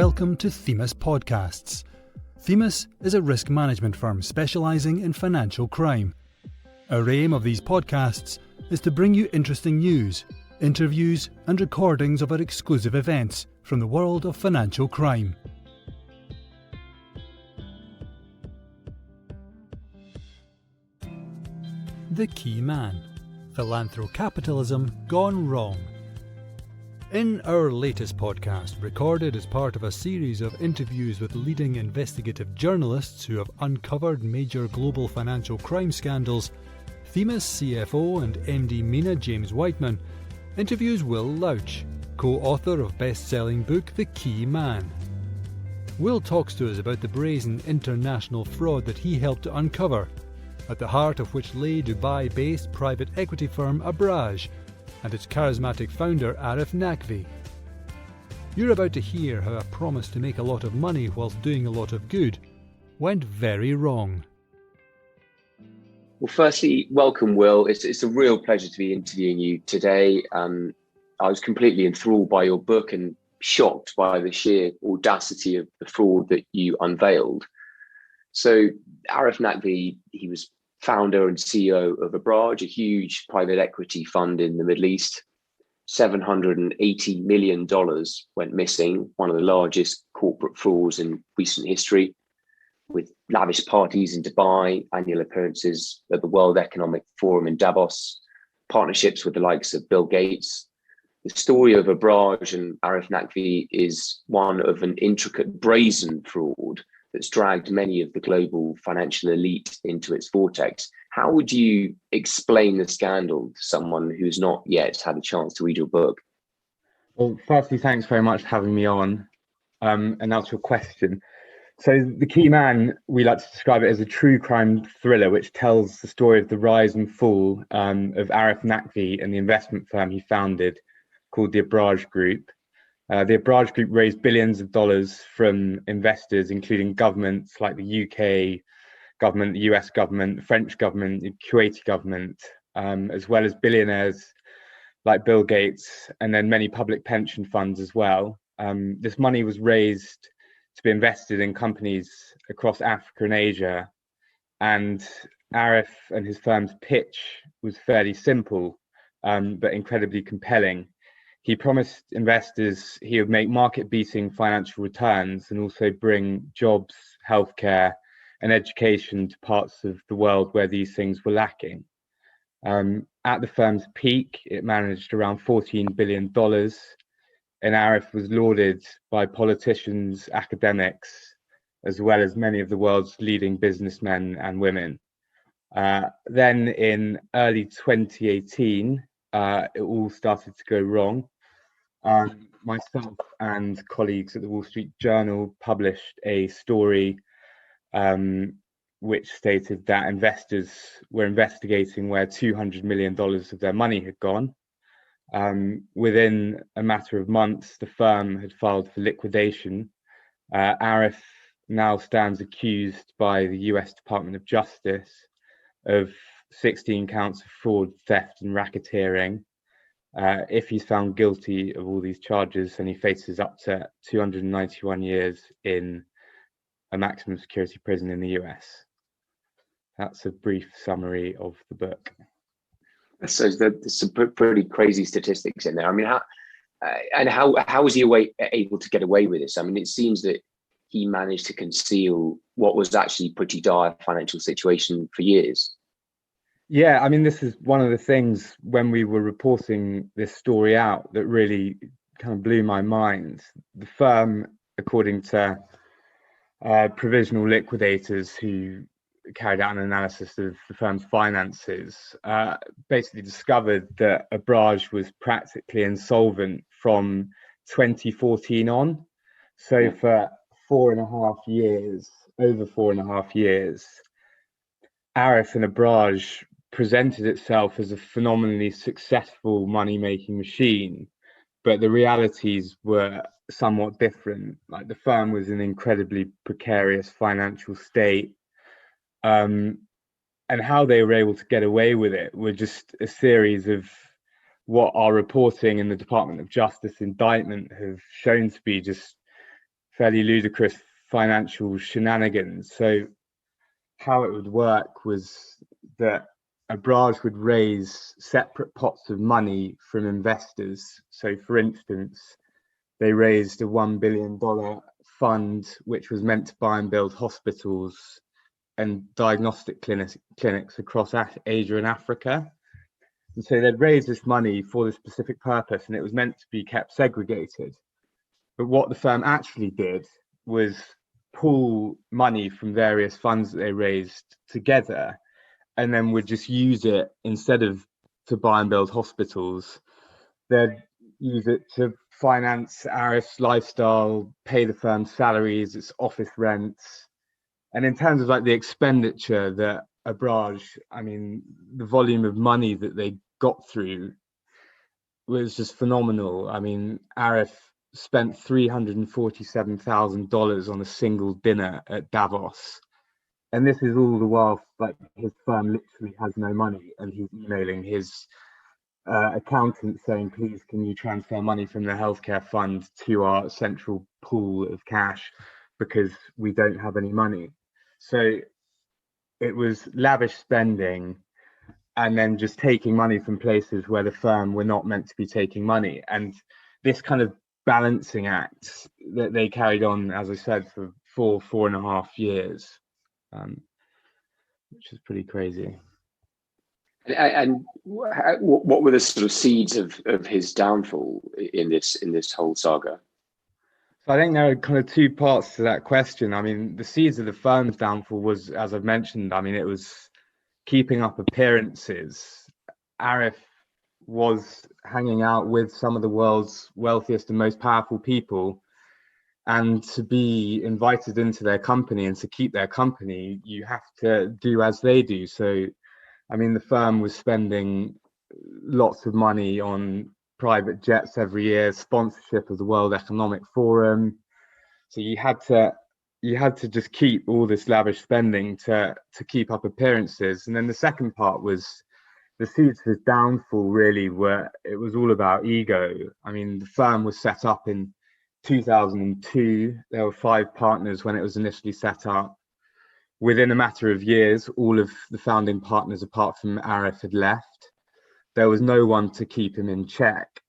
welcome to Themis Podcasts. Themis is a risk management firm specialising in financial crime. Our aim of these podcasts is to bring you interesting news, interviews and recordings of our exclusive events from the world of financial crime. The Key Man. Philanthro-capitalism gone wrong. In our latest podcast, recorded as part of a series of interviews with leading investigative journalists who have uncovered major global financial crime scandals, Themis CFO and MD Mina James Whiteman interviews Will Louch, co-author of best-selling book The Key Man. Will talks to us about the brazen international fraud that he helped to uncover, at the heart of which lay Dubai-based private equity firm Abraj and its charismatic founder Arif Naqvi. You're about to hear how a promise to make a lot of money whilst doing a lot of good went very wrong. Well, firstly, welcome, Will. It's a real pleasure to be interviewing you today. I was completely enthralled by your book and shocked by the sheer audacity of the fraud that you unveiled. So Arif Naqvi, he was founder and CEO of Abraj, a huge private equity fund in the Middle East. $780 million went missing, one of the largest corporate frauds in recent history, with lavish parties in Dubai, annual appearances at the World Economic Forum in Davos, partnerships with the likes of Bill Gates. The story of Abraj and Arif Naqvi is one of an intricate, brazen fraud that's dragged many of the global financial elite into its vortex. How would you explain the scandal to someone who's not yet had a chance to read your book? Well, firstly, thanks very much for having me on. And now to your question. So The Key Man, we like to describe it as a true crime thriller, which tells the story of the rise and fall of Arif Naqvi and the investment firm he founded called the Abraj Group. The Abraj Group raised billions of dollars from investors, including governments like the UK government, the US government, the French government, the Kuwaiti government, as well as billionaires like Bill Gates, and then many public pension funds as well. This money was raised to be invested in companies across Africa and Asia. And Arif and his firm's pitch was fairly simple, but incredibly compelling. He promised investors he would make market-beating financial returns and also bring jobs, healthcare, and education to parts of the world where these things were lacking. At the firm's peak, it managed around $14 billion, and Arif was lauded by politicians, academics, as well as many of the world's leading businessmen and women. Then in early 2018, it all started to go wrong. Myself and colleagues at the Wall Street Journal published a story which stated that investors were investigating where $200 million of their money had gone. Within a matter of months, the firm had filed for liquidation. Arif now stands accused by the US Department of Justice of 16 counts of fraud, theft, and racketeering. If he's found guilty of all these charges, then he faces up to 291 years in a maximum security prison in the US. That's a brief summary of the book. So there's some pretty crazy statistics in there. I mean, how was he able to get away with this? I mean, it seems that he managed to conceal what was actually pretty dire financial situation for years. Yeah, I mean, this is one of the things when we were reporting this story out that really kind of blew my mind. The firm, according to provisional liquidators who carried out an analysis of the firm's finances, basically discovered that Abraj was practically insolvent from 2014 on. So for 4.5 years, over 4.5 years, Arif and Abraj presented itself as a phenomenally successful money-making machine, but the realities were somewhat different. Like, the firm was in an incredibly precarious financial state, and how they were able to get away with it were just a series of what our reporting in the Department of Justice indictment have shown to be just fairly ludicrous financial shenanigans. So how it would work was that Abraj would raise separate pots of money from investors. So for instance, they raised a $1 billion fund, which was meant to buy and build hospitals and diagnostic clinics across Asia and Africa. And so they'd raise this money for this specific purpose, and it was meant to be kept segregated. But what the firm actually did was pool money from various funds that they raised together, and then would just use it instead of to buy and build hospitals. They'd use it to finance Arif's lifestyle, pay the firm's salaries, its office rents. And in terms of like the expenditure that Abraj, I mean, the volume of money that they got through was just phenomenal. I mean, Arif spent $347,000 on a single dinner at Davos. And this is all the while like his firm literally has no money, and he's emailing his accountant saying, please, can you transfer money from the healthcare fund to our central pool of cash because we don't have any money. So it was lavish spending, and then just taking money from places where the firm were not meant to be taking money. And this kind of balancing act that they carried on, as I said, for 4.5 years, which is pretty crazy. And what were the sort of seeds of his downfall in this whole saga? So I think there are kind of two parts to that question. I mean, the seeds of the firm's downfall was, as I've mentioned, I mean, it was keeping up appearances. Arif was hanging out with some of the world's wealthiest and most powerful people, and to be invited into their company and to keep their company, you have to do as they do. So I mean, the firm was spending lots of money on private jets every year, sponsorship of the World Economic Forum. So you had to just keep all this lavish spending to keep up appearances. And then the second part was the seeds of his downfall really were, it was all about ego. I mean, the firm was set up in 2002. There were 5 partners when it was initially set up. Within a matter of years, all of the founding partners, apart from Arif, had left. There was no one to keep him in check.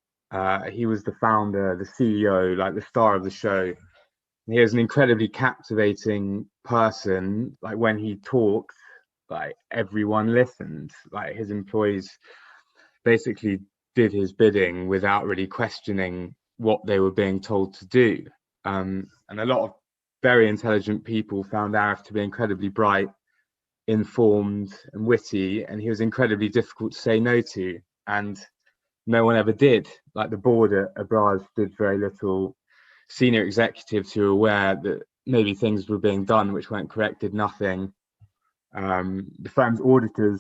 He was the founder, the CEO, like the star of the show. He was an incredibly captivating person. Like when he talked, like everyone listened. Like his employees basically did his bidding without really questioning what they were being told to do. And a lot of very intelligent people found Arif to be incredibly bright, informed and witty, and he was incredibly difficult to say no to, and no one ever did. Like the board at Abraj did very little. Senior executives who were aware that maybe things were being done which weren't correct did nothing. The firm's auditors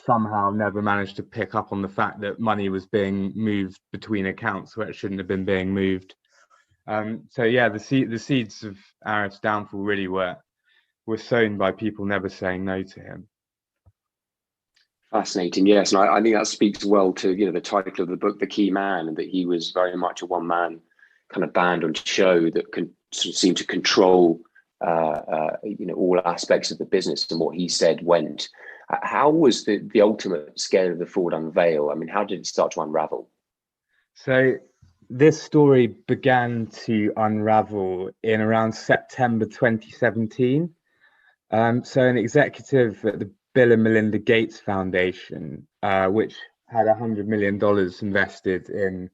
somehow never managed to pick up on the fact that money was being moved between accounts where it shouldn't have been being moved. So yeah, the seeds of Arif's downfall really were sown by people never saying no to him. Fascinating, yes, and I think that speaks well to the title of the book, The Key Man, and that he was very much a one-man kind of band on show that can sort of seem to control all aspects of the business, and what he said went. How was the ultimate scale of the fraud unveiled? I mean, how did it start to unravel? So this story began to unravel in around September 2017. So an executive at the Bill and Melinda Gates Foundation, which had $100 million invested in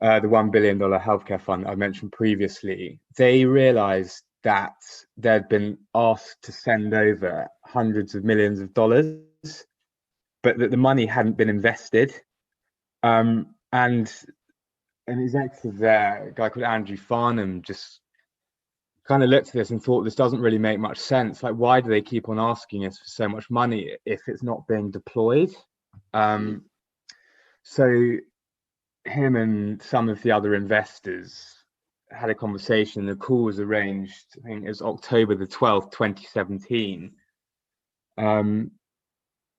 the $1 billion healthcare fund I mentioned previously, they realized that they'd been asked to send over hundreds of millions of dollars, but that the money hadn't been invested. And an executive there, a guy called Andrew Farnham, just kind of looked at this and thought, this doesn't really make much sense. Like, why do they keep on asking us for so much money if it's not being deployed? So him and some of the other investors had a conversation. The call was arranged, I think it was October the 12th, 2017. A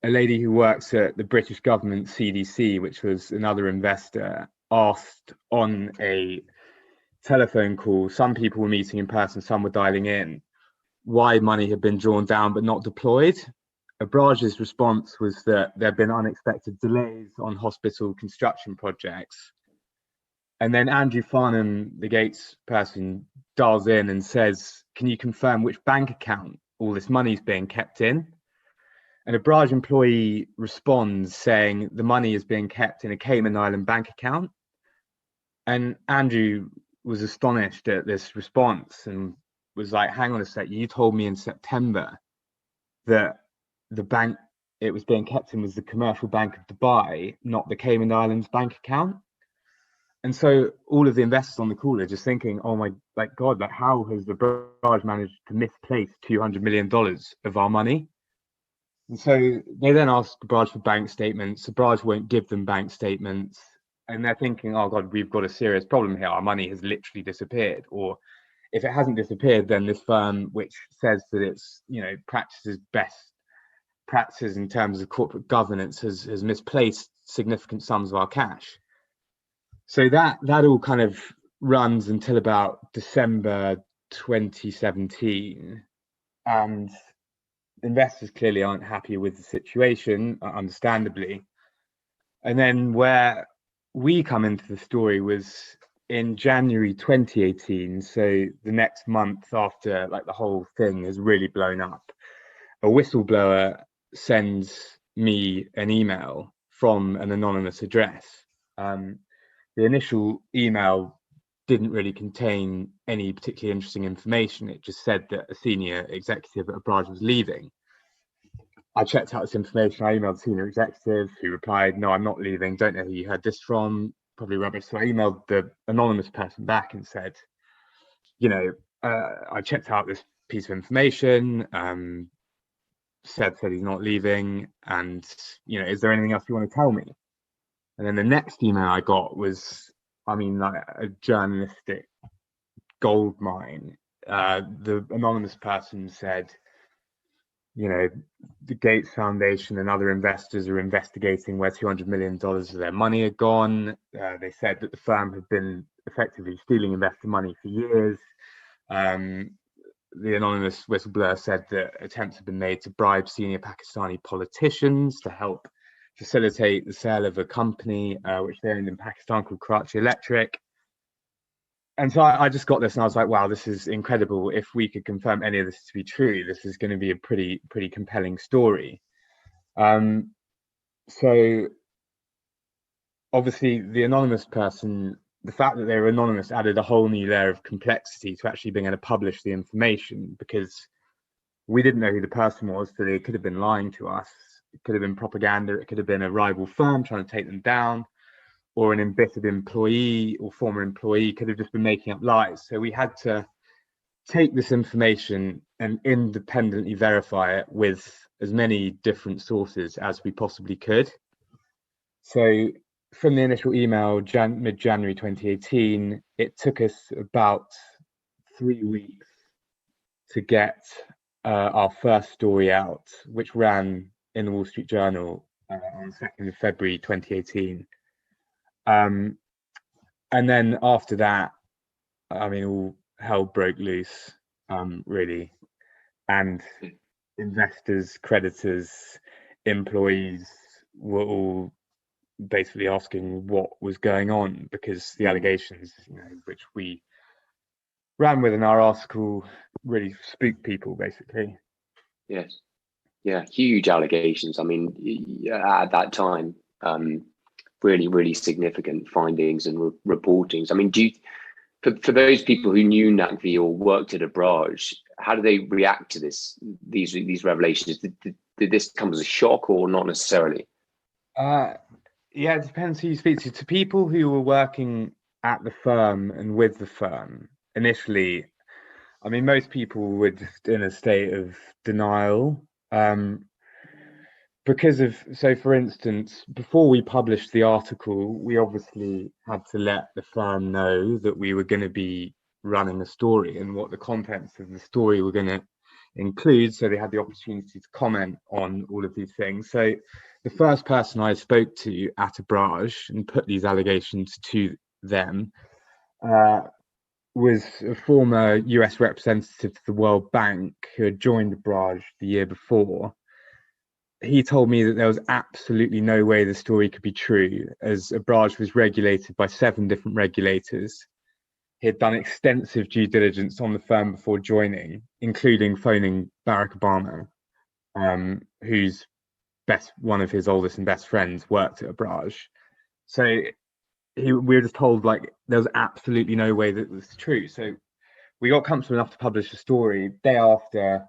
lady who works at the British government CDC, which was another investor, asked on a telephone call. Some people were meeting in person, some were dialing in. Why money had been drawn down but not deployed. Abraj's response was that there had been unexpected delays on hospital construction projects. And then Andrew Farnham, the Gates person, dials in and says, can you confirm which bank account all this money is being kept in? And a Abraj employee responds saying the money is being kept in a Cayman Island bank account. And Andrew was astonished at this response and was like, hang on a sec, you told me in September that the bank it was being kept in was the Commercial Bank of Dubai, not the Cayman Islands bank account. And so all of the investors on the call are just thinking, oh my God, like how has the Abraj managed to misplace $200 million of our money? And so they then ask Abraj for bank statements. Abraj won't give them bank statements. And they're thinking, oh God, we've got a serious problem here. Our money has literally disappeared. Or if it hasn't disappeared, then this firm, which says that it's, practices best practices in terms of corporate governance, has misplaced significant sums of our cash. So that all kind of runs until about December 2017. And investors clearly aren't happy with the situation, understandably. And then where we come into the story was in January 2018. So the next month after the whole thing has really blown up, a whistleblower sends me an email from an anonymous address. The initial email didn't really contain any particularly interesting information. It just said that a senior executive at Abraj was leaving. I checked out this information. I emailed the senior executive, who replied, no, I'm not leaving. Don't know who you heard this from. Probably rubbish. So I emailed the anonymous person back and said, I checked out this piece of information, said he's not leaving. And, is there anything else you want to tell me? And then the next email I got was, a journalistic gold mine. The anonymous person said, the Gates Foundation and other investors are investigating where $200 million of their money had gone. They said that the firm had been effectively stealing investor money for years. The anonymous whistleblower said that attempts have been made to bribe senior Pakistani politicians to help facilitate the sale of a company which they owned in Pakistan called Karachi Electric. And so I just got this and I was like, wow, this is incredible. If we could confirm any of this to be true, this is going to be a pretty compelling story. So obviously the anonymous person, the fact that they were anonymous added a whole new layer of complexity to actually being able to publish the information, because we didn't know who the person was, so they could have been lying to us. It could have been propaganda. It could have been a rival firm trying to take them down, or an embittered employee or former employee could have just been making up lies. So we had to take this information and independently verify it with as many different sources as we possibly could. So from the initial email, mid-January 2018, it took us about 3 weeks to get our first story out, which ran in the Wall Street Journal on 2nd of February 2018. And then after that, all hell broke loose, really. And investors, creditors, employees were all basically asking what was going on, because the allegations, which we ran with in our article, really spooked people, basically. Yes. Yeah, huge allegations. At that time, really significant findings and reportings. Do you, for those people who knew NACV or worked at Abraj, how do they react to these revelations? Did this come as a shock or not necessarily? Yeah, it depends who you speak to. To people who were working at the firm and with the firm initially, most people were just in a state of denial. So for instance, before we published the article, we obviously had to let the firm know that we were going to be running a story and what the contents of the story were going to include, so they had the opportunity to comment on all of these things. So the first person I spoke to at Abraj and put these allegations to them was a former US representative to the World Bank who had joined Abraj the year before. He told me that there was absolutely no way the story could be true, as Abraj was regulated by 7 different regulators. He had done extensive due diligence on the firm before joining, including phoning Barack Obama, who's one of his oldest and best friends worked at Abraj. So we were just told like there was absolutely no way that was true. So we got comfortable enough to publish a story. Day after,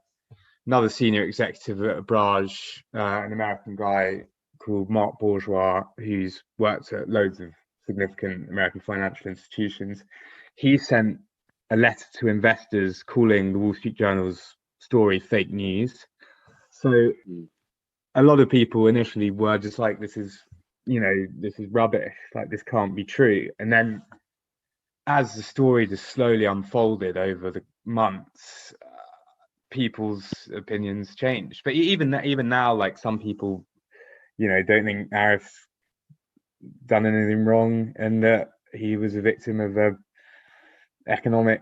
another senior executive at Abraj, an American guy called Mark Bourgeois, who's worked at loads of significant American financial institutions, he sent a letter to investors calling the Wall Street Journal's story fake news. So a lot of people initially were just like, this is rubbish, like this can't be true. And then as the story just slowly unfolded over the months, people's opinions changed. But even now, like some people, don't think Arif's done anything wrong and that he was a victim of a economic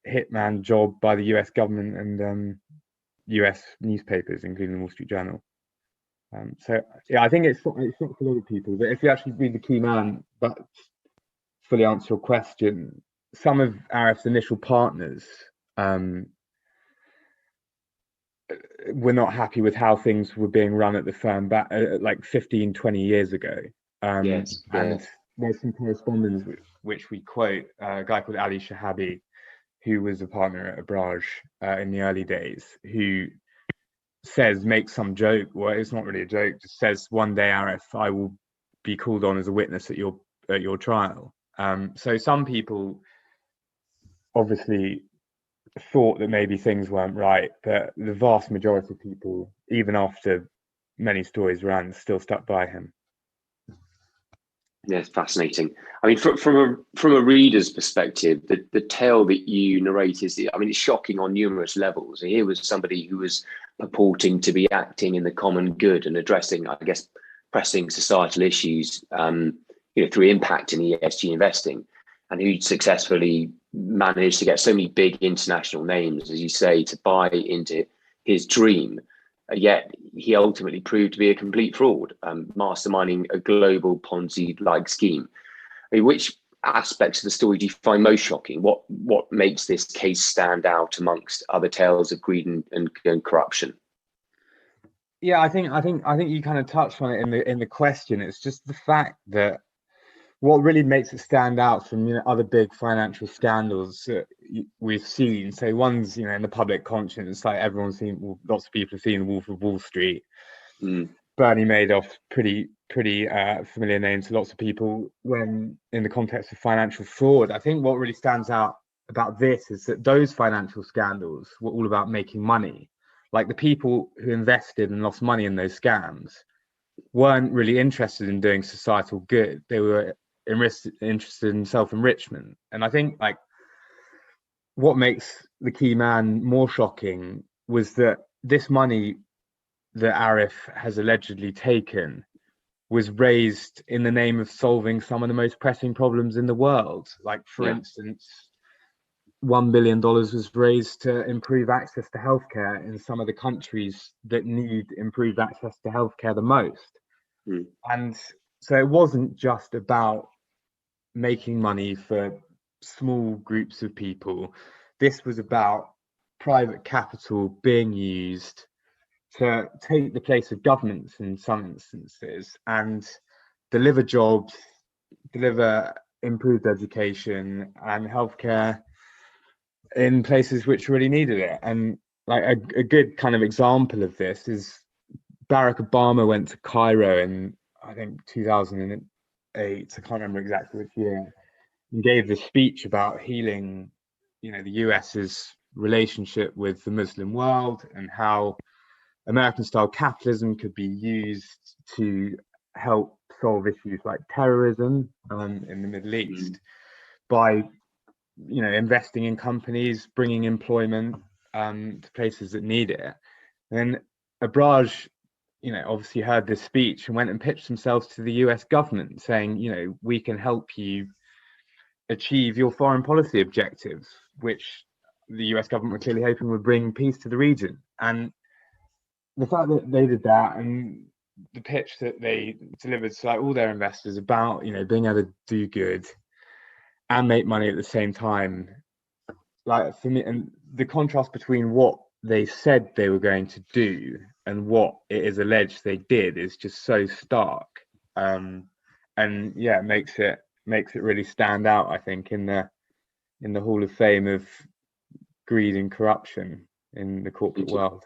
hitman job by the US government and US newspapers, including the Wall Street Journal. So yeah, I think it's not for a lot of people. But if you actually read The Key Man, but fully answer your question, some of Arif's initial partners were not happy with how things were being run at the firm back like 15-20 years ago. Yes, and there's some correspondence which we quote, a guy called Ali Shahabi, who was a partner at Abraj in the early days, who makes some joke, well, it's not really a joke, just says, one day, Arif, I will be called on as a witness at your trial. So some people obviously thought that maybe things weren't right, but the vast majority of people, even after many stories ran, still stuck by him. Yeah, it's fascinating. I mean, from a reader's perspective, the tale that you narrate is, it's shocking on numerous levels. Here was somebody who was purporting to be acting in the common good and addressing, I guess, pressing societal issues, through impact in ESG investing, and who successfully managed to get so many big international names, as you say, to buy into his dream. Yet he ultimately proved to be a complete fraud, masterminding a global Ponzi-like scheme. Which aspects of the story do you find most shocking? What makes this case stand out amongst other tales of greed and corruption? Yeah, I think you kind of touched on it in the question. It's just the fact that what really makes it stand out from other big financial scandals that we've seen. So one's in the public conscience, like everyone's seen, lots of people have seen The Wolf of Wall Street. Bernie Madoff, pretty familiar name to lots of people when in the context of financial fraud. I think what really stands out about this is that those financial scandals were all about making money. Like the people who invested and lost money in those scams weren't really interested in doing societal good. They were interested in self-enrichment. And I think like what makes The Key Man more shocking was that this money that Arif has allegedly taken was raised in the name of solving some of the most pressing problems in the world. Like, for instance, $1 billion was raised to improve access to healthcare in some of the countries that need improved access to healthcare the most. And so it wasn't just about making money for small groups of people. This was about private capital being used to take the place of governments in some instances and deliver jobs, deliver improved education and healthcare in places which really needed it. And like a good kind of example of this is Barack Obama went to Cairo in, I think, 2008. I can't remember exactly which year, and gave this speech about healing, the US's relationship with the Muslim world and how American-style capitalism could be used to help solve issues like terrorism in the Middle East by, investing in companies, bringing employment to places that need it. And Abraj, obviously heard this speech and went and pitched themselves to the US government saying, we can help you achieve your foreign policy objectives, which the US government were clearly hoping would bring peace to the region. And the fact that they did that, and the pitch that they delivered to like all their investors about, you know, being able to do good and make money at the same time, like for me, and the contrast between what they said they were going to do and what it is alleged they did is just so stark. And yeah, it makes it really stand out, I think, in the Hall of Fame of greed and corruption in the corporate world.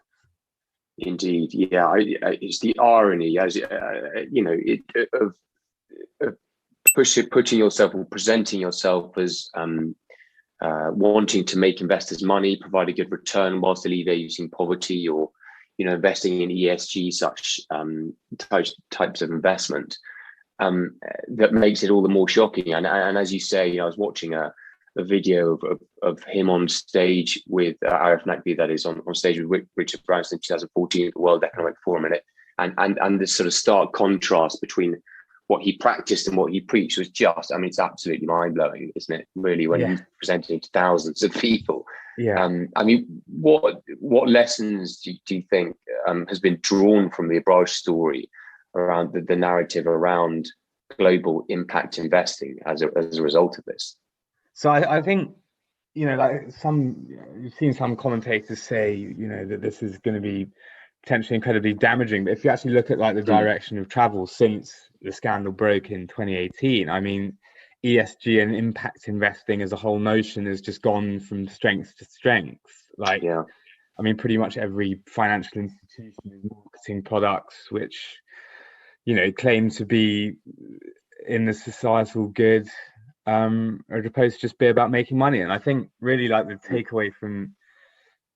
Indeed, yeah. It's the irony, as you know, of putting yourself or presenting yourself as wanting to make investors money, provide a good return whilst alleviating poverty, or, you know, investing in ESG such types of investment. That makes it all the more shocking. And as you say, you know, I was watching a video of him on stage with Arif Naqvi, that is on stage with Richard Branson in 2014 at the World Economic Forum, and this sort of stark contrast between what he practiced and what he preached was just, I mean, it's absolutely mind-blowing, isn't it, really, when he's presenting to thousands of people. I mean, what lessons do you think has been drawn from the Abraj story around the narrative around global impact investing as a result of this? So I think, you know, like you've seen some commentators say, you know, that this is going to be potentially incredibly damaging. But if you actually look at like the direction of travel since the scandal broke in 2018, I mean, ESG and impact investing as a whole notion has just gone from strength to strength. Like, I mean, pretty much every financial institution is marketing products which, you know, claim to be in the societal good, as opposed to just be about making money. And I think really like the takeaway from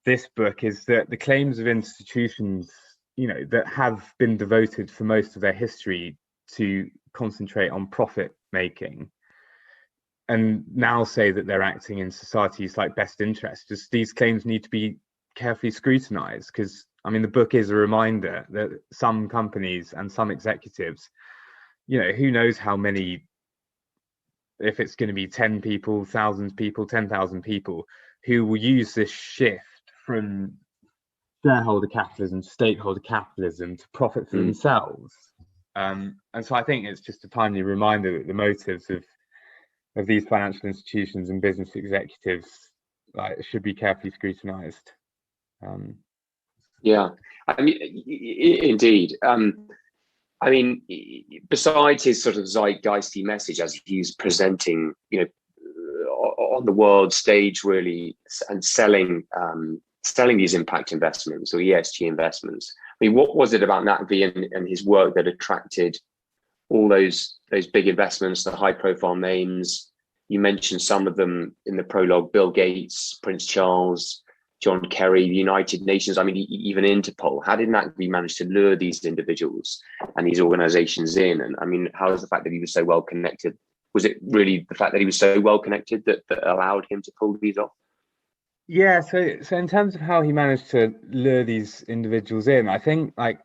this book is that the claims of institutions, you know, that have been devoted for most of their history to concentrate on profit making, and now say that they're acting in society's like best interest, just these claims need to be carefully scrutinized, because I mean the book is a reminder that some companies and some executives, you know, who knows how many, if it's going to be 10 people, 1,000 people, 10,000 people, who will use this shift from shareholder capitalism to stakeholder capitalism to profit for themselves. And so I think it's just a timely reminder that the motives of these financial institutions and business executives should be carefully scrutinized. Yeah, I mean, indeed. I mean, besides his sort of zeitgeisty message as he's presenting, you know, on the world stage, really, and selling these impact investments or ESG investments. I mean, what was it about Naqvi and his work that attracted all those big investments, the high-profile names? You mentioned some of them in the prologue: Bill Gates, Prince Charles, John Kerry, the United Nations. I mean, even Interpol. How did Naqvi manage to lure these individuals and these organizations in? And I mean, how is the fact that he was so well connected? Was it really the fact that he was so well connected that allowed him to pull these off? Yeah, so in terms of how he managed to lure these individuals in, I think like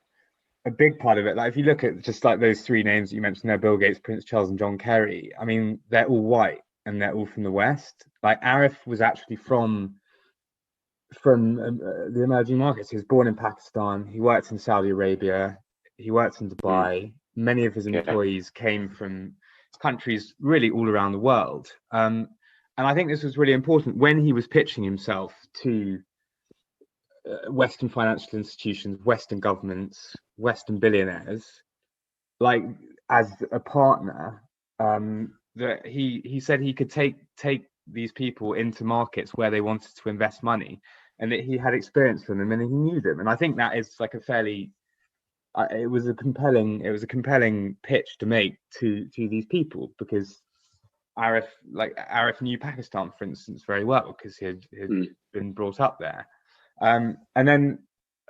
a big part of it, like if you look at just like those three names that you mentioned there, Bill Gates, Prince Charles, and John Kerry, I mean, they're all white and they're all from the West. Like Arif was actually from the emerging markets. He was born in Pakistan. He worked in Saudi Arabia. He worked in Dubai. Many of his employees came from countries really all around the world. And I think this was really important when he was pitching himself to Western financial institutions, Western governments, Western billionaires, like as a partner, that he said he could take these people into markets where they wanted to invest money, and that he had experience from them and he knew them. And I think that is like a fairly it was a compelling pitch to make to these people, because Arif knew Pakistan, for instance, very well because he had been brought up there. And then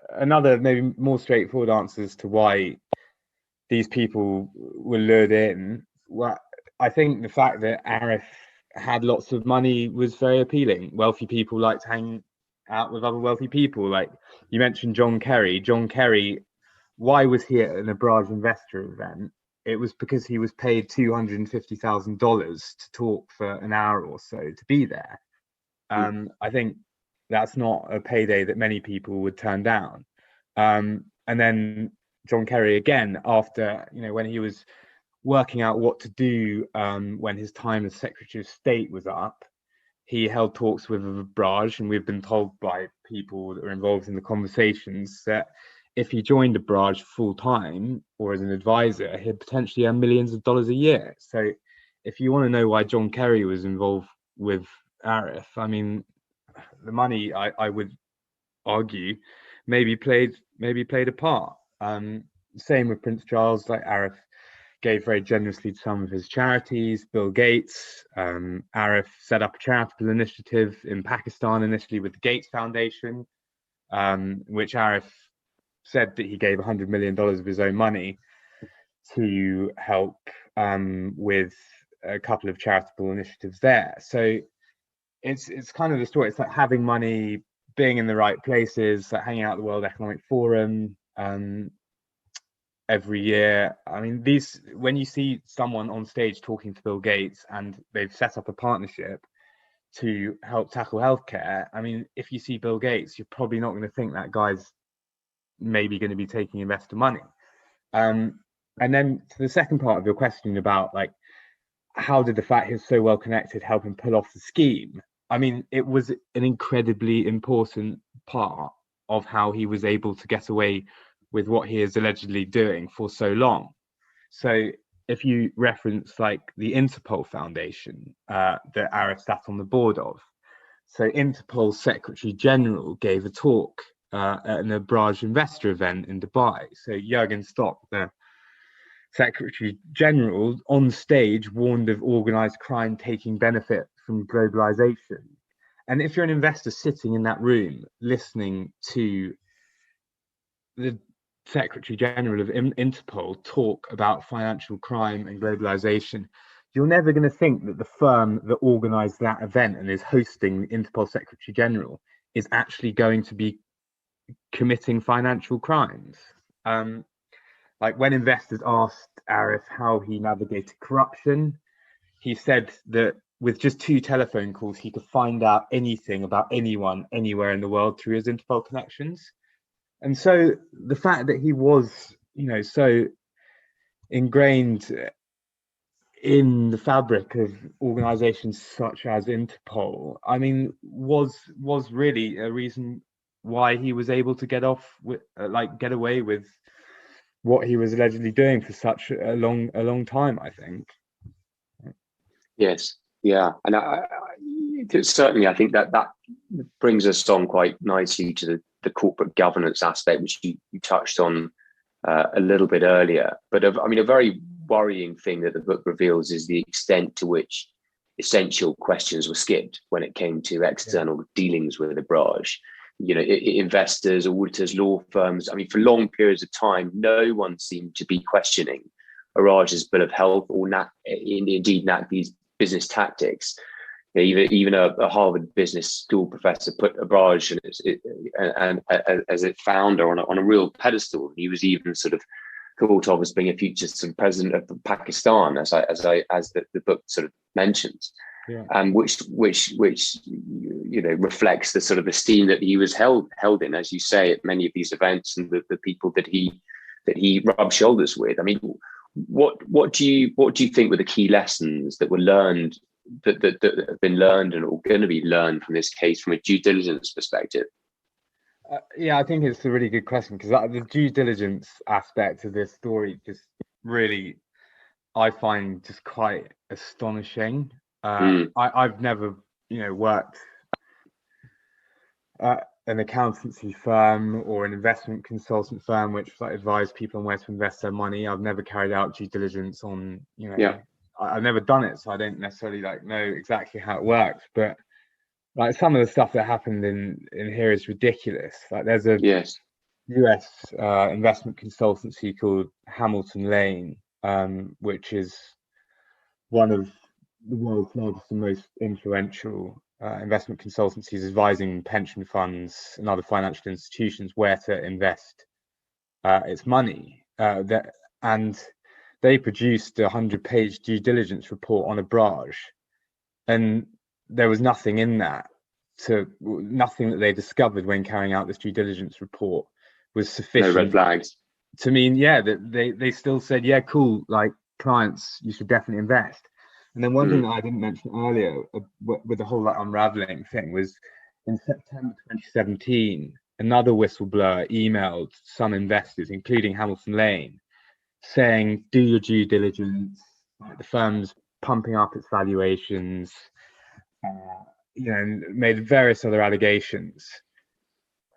another maybe more straightforward answer as to why these people were lured in. Well, I think the fact that Arif had lots of money was very appealing. Wealthy people like to hang out with other wealthy people. Like you mentioned John Kerry. John Kerry, why was he at an Abraj investor event? it was because he was paid $250,000 to talk for an hour or so to be there. I think that's not a payday that many people would turn down. And then John Kerry, again, after, when he was working out what to do when his time as Secretary of State was up, he held talks with Abraj, and we've been told by people that were involved in the conversations that if he joined Abraj full time or as an advisor, he'd potentially earn millions of dollars a year. So if you want to know why John Kerry was involved with Arif, I mean, the money, I would argue, maybe played a part. Same with Prince Charles. Like, Arif gave very generously to some of his charities. Bill Gates, Arif set up a charitable initiative in Pakistan initially with the Gates Foundation, which Arif said that he gave $100 million of his own money to help with a couple of charitable initiatives there. So it's kind of the story. It's like having money, being in the right places, like hanging out at the World Economic Forum every year. I mean, when you see someone on stage talking to Bill Gates and they've set up a partnership to help tackle healthcare, I mean, if you see Bill Gates, you're probably not going to think that guy's maybe going to be taking investor money. And then to the second part of your question about, like, how did the fact he was so well connected help him pull off the scheme? I mean, it was an incredibly important part of how he was able to get away with what he is allegedly doing for so long. So if you reference, like, the Interpol Foundation that Arif sat on the board of, so Interpol's Secretary General gave a talk at an Abraj investor event in Dubai. So Jürgen Stock, the Secretary General, on stage warned of organized crime taking benefit from globalization. And if you're an investor sitting in that room listening to the Secretary General of Interpol talk about financial crime and globalization, you're never going to think that the firm that organized that event and is hosting the Interpol Secretary General is actually going to be committing financial crimes. Like, when investors asked Arif how he navigated corruption, he said that with just 2 telephone calls, he could find out anything about anyone, anywhere in the world through his Interpol connections. And so the fact that he was, so ingrained in the fabric of organizations such as Interpol, I mean, was really a reason why he was able to get away with what he was allegedly doing for such a long time, I think. Yes, yeah, and certainly I think that brings us on quite nicely to the corporate governance aspect, which you touched on a little bit earlier. But a very worrying thing that the book reveals is the extent to which essential questions were skipped when it came to external dealings with Abraj. Investors, auditors, law firms. I mean, for long periods of time, no one seemed to be questioning Abraj's bill of health or indeed NACD's business tactics. Even a Harvard Business School professor put Abraj and as a founder on a real pedestal. He was even sort of thought of as being a future sort of president of Pakistan, as the book sort of mentions. Yeah. Which reflects the sort of esteem that he was held in, as you say, at many of these events, and the people that he rubbed shoulders with. I mean, what do you think were the key lessons that were learned, that have been learned and are going to be learned from this case from a due diligence perspective? Yeah, I think it's a really good question, because the due diligence aspect of this story just really, I find, just quite astonishing. I've never, worked at an accountancy firm or an investment consultant firm which advise people on where to invest their money. I've never carried out due diligence on, I've never done it, so I don't necessarily know exactly how it works. But some of the stuff that happened in here is ridiculous. There's a US investment consultancy called Hamilton Lane, which is one of the world's largest and most influential investment consultancies, advising pension funds and other financial institutions where to invest its money. And they produced a 100-page due diligence report on a barrage, and there was nothing in that, nothing that they discovered when carrying out this due diligence report was sufficient. No red flags. To mean, yeah, that they still said, yeah, cool, like, clients, you should definitely invest. And then one thing that I didn't mention earlier with the whole like unraveling thing was in September 2017, another whistleblower emailed some investors, including Hamilton Lane, saying, do your due diligence, like, the firm's pumping up its valuations, made various other allegations.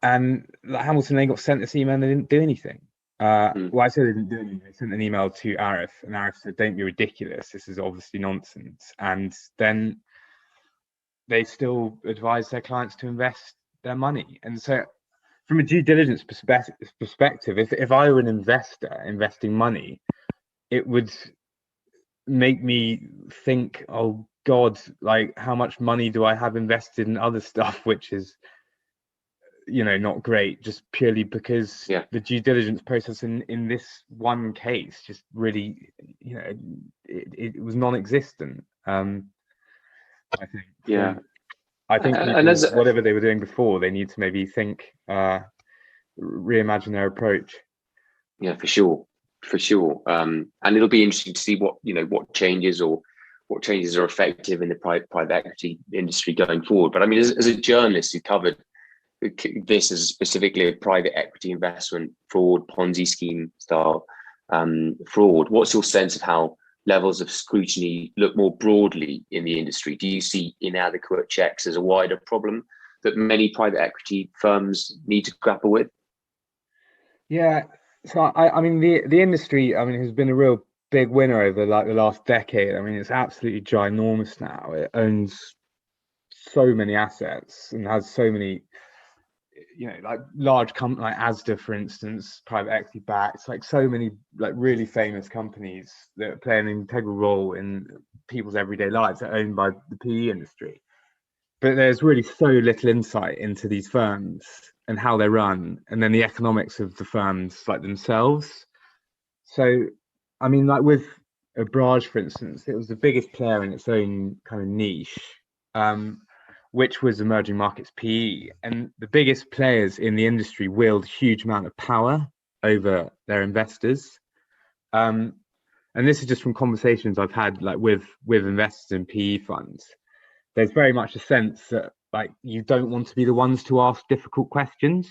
And like, Hamilton Lane got sent this email and they didn't do anything. Well, I said they didn't do anything. They sent an email to Arif, and Arif said, don't be ridiculous. This is obviously nonsense. And then they still advise their clients to invest their money. And so from a due diligence perspective, if I were an investor investing money, it would make me think, oh God, like, how much money do I have invested in other stuff, which is, not great, just purely because the due diligence process in this one case just really, it was non-existent. I think. Yeah. So I think people, whatever they were doing before, they need to maybe think, reimagine their approach. Yeah, for sure. And it'll be interesting to see what changes are effective in the private equity industry going forward. But I mean, as a journalist who covered this as specifically a private equity investment fraud, Ponzi scheme style fraud, what's your sense of how levels of scrutiny look more broadly in the industry? Do you see inadequate checks as a wider problem that many private equity firms need to grapple with? Yeah, so I mean the industry, I mean, has been a real big winner over like the last decade. I mean, it's absolutely ginormous now. It owns so many assets and has so many, like large companies like Asda, for instance, private equity backed, like so many like really famous companies that play an integral role in people's everyday lives are owned by the PE industry. But there's really so little insight into these firms and how they're run, and then the economics of the firms like themselves. So, I mean, like with Abraj, for instance, it was the biggest player in its own kind of niche, which was emerging markets PE. And the biggest players in the industry wield a huge amount of power over their investors. And this is just from conversations I've had like with investors in PE funds. There's very much a sense that like you don't want to be the ones to ask difficult questions,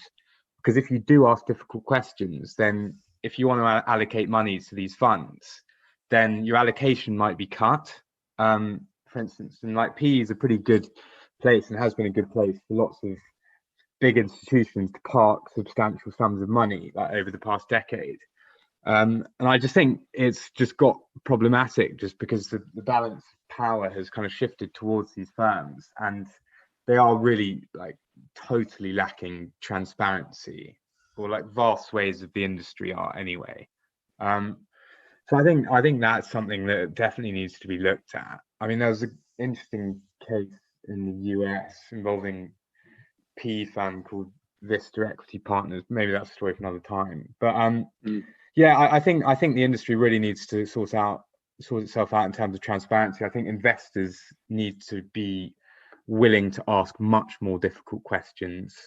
because if you do ask difficult questions, then if you want to allocate money to these funds, then your allocation might be cut. For instance, and like PE is a pretty good place and has been a good place for lots of big institutions to park substantial sums of money like over the past decade. And I just think it's just got problematic just because the balance of power has kind of shifted towards these firms, and they are really like totally lacking transparency, or like vast swathes of the industry are anyway. So I think that's something that definitely needs to be looked at. I mean, there was an interesting case in the US involving PE fund called Vista Equity Partners. Maybe that's a story for another time. But yeah, I think the industry really needs to sort itself out in terms of transparency. I think investors need to be willing to ask much more difficult questions,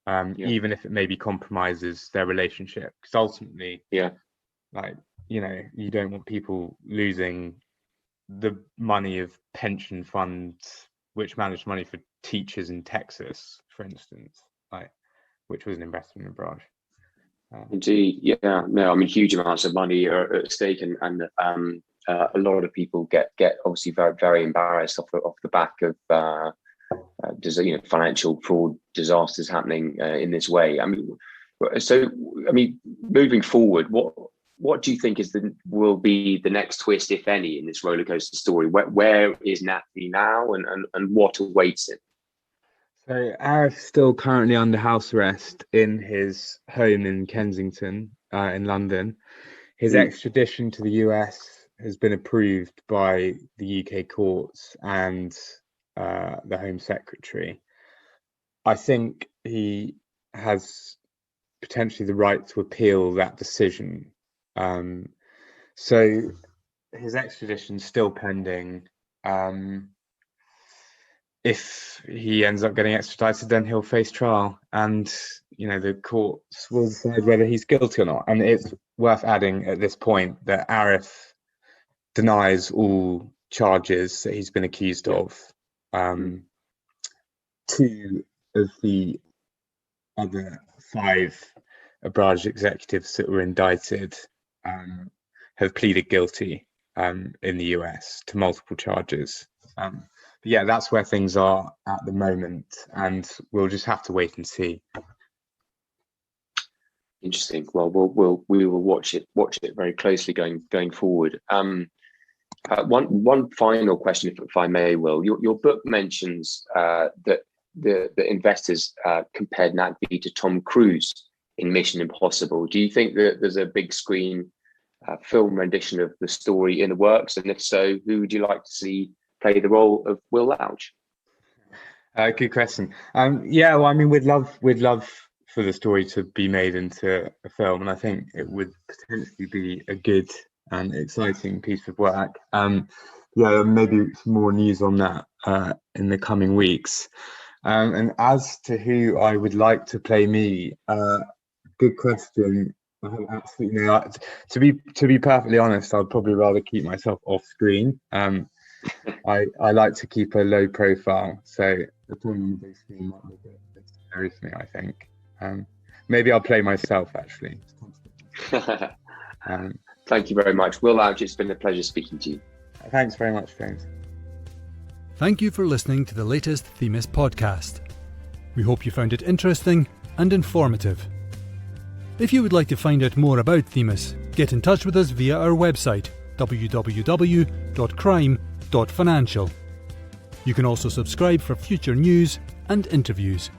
even if it maybe compromises their relationship. Because ultimately, like, you don't want people losing the money of pension funds which manage money for teachers in Texas, for instance, like, which was an investment in Branch. Indeed, yeah. No, I mean, huge amounts of money are at stake, and a lot of people get obviously very, very embarrassed off the back of financial fraud disasters happening in this way. I mean, moving forward, what do you think will be the next twist, if any, in this rollercoaster story? Where is Nathy now, and what awaits it? So Arif's still currently under house arrest in his home in Kensington, in London. His extradition to the US has been approved by the UK courts and the Home Secretary. I think he has potentially the right to appeal that decision. So his extradition's still pending. If he ends up getting extradited, then he'll face trial, and the courts will decide whether he's guilty or not. And it's worth adding at this point that Arif denies all charges that he's been accused of. Two of the other 5 Abraj executives that were indicted have pleaded guilty in the US to multiple charges. But yeah, that's where things are at the moment, and we'll just have to wait and see. Interesting. Well, we will watch it very closely going forward. One final question, if I may, Will. Your book mentions that the investors compared Naqvi to Tom Cruise in Mission Impossible. Do you think that there's a big screen film rendition of the story in the works? And if so, who would you like to see play the role of Will Louch? Good question. Yeah, well, I mean, we'd love for the story to be made into a film, and I think it would potentially be a good and exciting piece of work. Yeah, maybe some more news on that in the coming weeks. And as to who I would like to play me, good question. I have absolutely no. To be perfectly honest, I'd probably rather keep myself off screen. I like to keep a low profile, so the problem with this screen might be a bit scary for me, I think. Maybe I'll play myself, actually. Thank you very much, Will Louch. It's been a pleasure speaking to you. Thanks very much, James. Thank you for listening to the latest Themis podcast. We hope you found it interesting and informative. If you would like to find out more about Themis, get in touch with us via our website, www.crime.financial. You can also subscribe for future news and interviews.